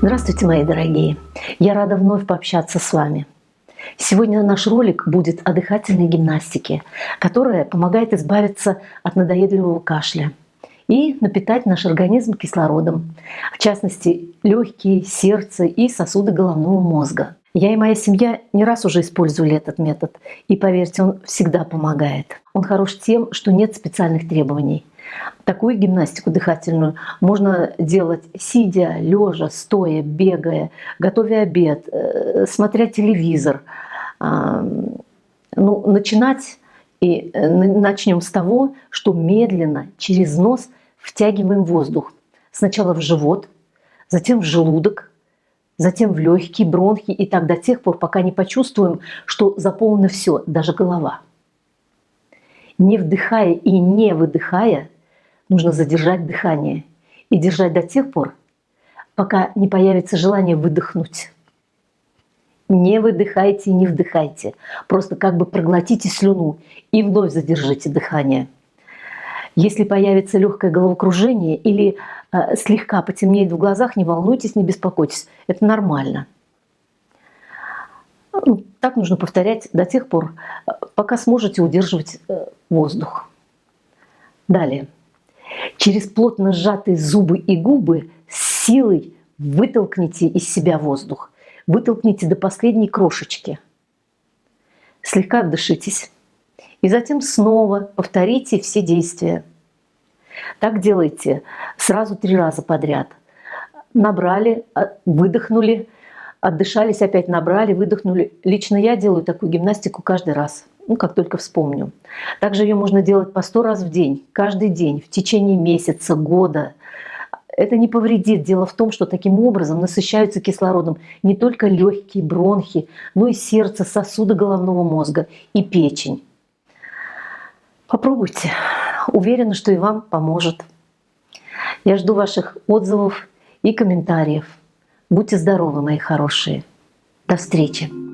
Здравствуйте, мои дорогие! Я рада вновь пообщаться с вами. Сегодня наш ролик будет о дыхательной гимнастике, которая помогает избавиться от надоедливого кашля и напитать наш организм кислородом, в частности, легкие, сердце и сосуды головного мозга. Я и моя семья не раз уже использовали этот метод, и поверьте, он всегда помогает. Он хорош тем, что нет специальных требований. Такую гимнастику дыхательную можно делать сидя, лежа, стоя, бегая, готовя обед, смотря телевизор. Начинать и начнем с того, что медленно через нос втягиваем воздух. Сначала в живот, затем в желудок, затем в легкие, бронхи, и так до тех пор, пока не почувствуем, что заполнено все, даже голова. Не вдыхая и не выдыхая, нужно задержать дыхание и держать до тех пор, пока не появится желание выдохнуть. Не выдыхайте и не вдыхайте. Просто как бы проглотите слюну и вновь задержите дыхание. Если появится легкое головокружение или слегка потемнеет в глазах, не волнуйтесь, не беспокойтесь. Это нормально. Так нужно повторять до тех пор, пока сможете удерживать воздух. Далее. Через плотно сжатые зубы и губы с силой вытолкните из себя воздух. Вытолкните до последней крошечки. Слегка отдышитесь. И затем снова повторите все действия. Так делайте сразу 3 раза подряд. Набрали, выдохнули, отдышались, опять набрали, выдохнули. Лично я делаю такую гимнастику каждый раз, как только вспомню. Также ее можно делать по 100 раз в день, каждый день, в течение месяца, года. Это не повредит. Дело в том, что таким образом насыщаются кислородом не только легкие, бронхи, но и сердце, сосуды головного мозга и печень. Попробуйте. Уверена, что и вам поможет. Я жду ваших отзывов и комментариев. Будьте здоровы, мои хорошие. До встречи!